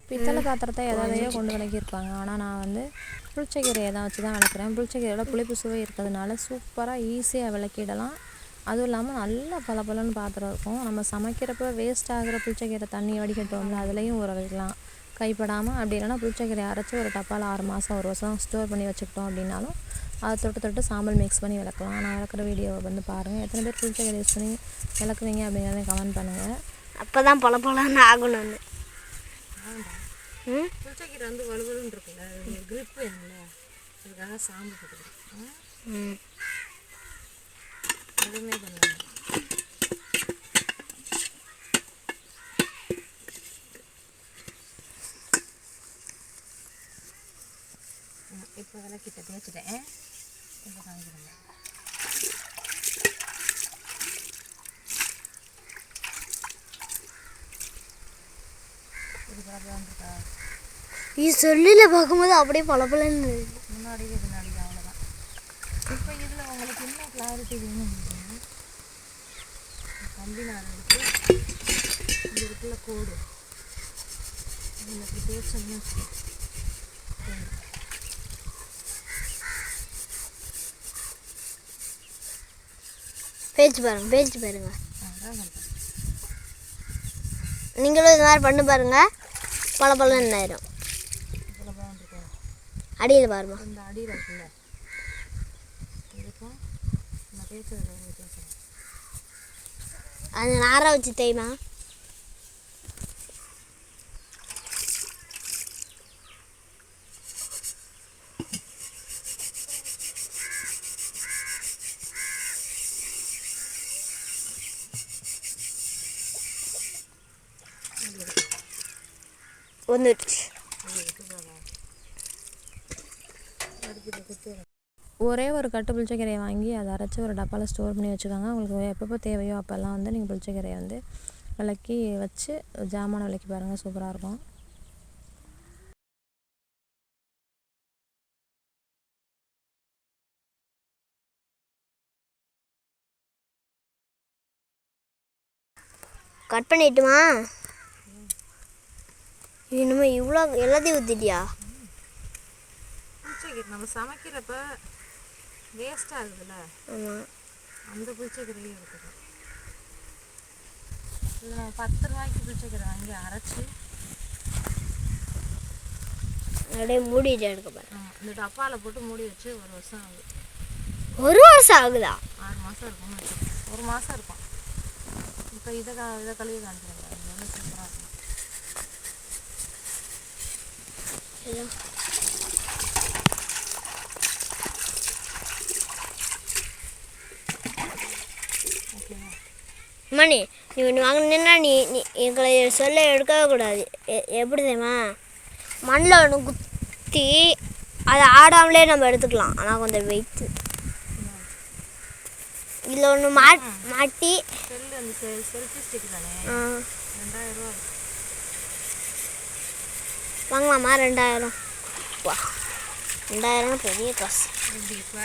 பித்தளை பாத்திரத்தை எதையோ கொண்டு விளக்கியிருப்பாங்க. ஆனால் நான் வந்து புளிச்சக்கீரையை தான் வச்சு தான் விளக்குறேன். புளிச்சக்கீரையோட புளிப்பு சுவை இருக்கிறதுனால சூப்பராக ஈஸியாக விளக்கிடலாம். அதுவும் இல்லாமல் நல்லா பளபளன்னு பாத்திரம் இருக்கும். நம்ம சமைக்கிறப்ப வேஸ்ட் ஆகிற புளிச்சக்கீரை தண்ணி வடிகட்டுவோம்ல, அதுலேயும் ஊற வைக்கலாம் கைப்படாமல். அப்படி இல்லைன்னா புளிச்சக்கீரையை அரைச்சி ஒரு டப்பாவில் 6 மாதம் 1 வருஷம் ஸ்டோர் பண்ணி வச்சுக்கிட்டோம் அப்படின்னாலும் அதை தொட்டு சாம்பல் மிக்ஸ் பண்ணி விளக்கலாம். நான் விளக்குற வீடியோவை வந்து பாருங்கள். எத்தனை பேர் புளிச்சக்கீரை யூஸ் பண்ணி விளக்குவீங்க அப்படிங்கிறத கமெண்ட் பண்ணுங்கள். அப்போ தான் பளபளன்னு ஆகணும்னு. புளிச்சக்கீரை வந்து வலுவலுன்னு இருக்குல்ல, கிரிப் வேணும்ல, அதுக்காக சாம்பல் போட்டுக்கிறேன். எதுவுமே பண்ணுவாங்க. இப்போ விளக்கிட்ட தேய்ச்சிட்டேன். இப்போ காமிக்கிறேன். இது சொல்லில் பார்க்கும்போது அப்படியே பளபளன்னு முன்னாடி அவ்வளோதான். இப்போ இதில் உங்களுக்கு இன்னும் கிளாரிட்டி வேணும். கம்பி நார் எடுத்து இந்த இடத்துல கோடு எனக்கு தேய்ச்சோம்னா பேச்சு பாருங்க. நீங்களும் இது மாதிரி பண்ணி பாருங்க, பளபளன்னு ஆயிடும். அடியில் பாருமா, இந்த அடியில் இருக்குல்ல, இதுக்கும் நான் தேய்ச்சது வித்தியாசம். அது நாரை வச்சு தேய்மா. வந்துடுச்சு. ஒரே ஒரு கட்டு புளிச்சக்கீரையை வாங்கி அதை அரைச்சி ஒரு டப்பாவில் ஸ்டோர் பண்ணி வச்சுக்கோங்க. உங்களுக்கு எப்பப்போ தேவையோ அப்போல்லாம் வந்து நீங்கள் புளிச்சக்கீரையை வந்து விளக்கி வச்சு ஜாமானை விளக்கி பாருங்கள், சூப்பராக இருக்கும். கட் பண்ணிட்டுமா? இன்னுமே இவ்வளோ எல்லாத்தையும் ஊற்றிட்டியா? புளிச்சக்கீரை நம்ம சமைக்கிறப்ப வேஸ்ட் ஆகுதுல்ல, அந்த புளிச்சக்கீரையே இருக்குது. இதில் நம்ம 10 ரூபாய்க்கு புளிச்சக்கீரை வாங்கி அரைச்சி அப்படியே மூடிட்டு எடுக்க போகிறேன். இந்த டப்பாவில் போட்டு மூடி வச்சு 1 வருஷம் ஆகுது. 1 வருஷம் ஆகுதா? 6 மாதம் இருக்கும்னு வச்சு 1 மாதம் இருக்கும். இப்போ இதை கழுவி காமிக்கிறேன். இது வந்து சூப்பராக இருக்கும். மணி நீ ஒன்று வாங்கினா நீ எங்களை சொல்ல எடுக்கவே கூடாது. எப்படி தெரியுமா, மண்ணில் ஒன்று குத்தி அதை ஆடாமலே நம்ம எடுத்துக்கலாம். ஆனால் கொஞ்சம் வெயிட்டு இதில் ஒன்று மாட்டி செல்ஃபி ஸ்டிக் தானே, 2000 ரூபா வாங்கலாமா? 2000 வா, 2000 பெரிய காசு. இப்படி இப்போ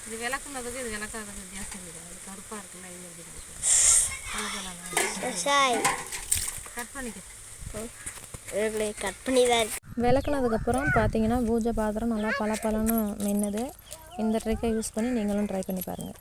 இது விளக்குனதுக்கு இது விளக்காததுக்கு வித்தியாசம் இருக்குது. அது கருப்பாக இருக்குல்ல, இது எப்படி கட் பண்ணிக்க கட் பண்ணி தான் இருக்கு. விளக்குனதுக்கப்புறம் பார்த்தீங்கன்னா பூஜை பாத்திரம் நல்லா பளபளன்னு மின்னுது. இந்த ட்ரிக்கை யூஸ் பண்ணி நீங்களும் ட்ரை பண்ணி பாருங்கள்.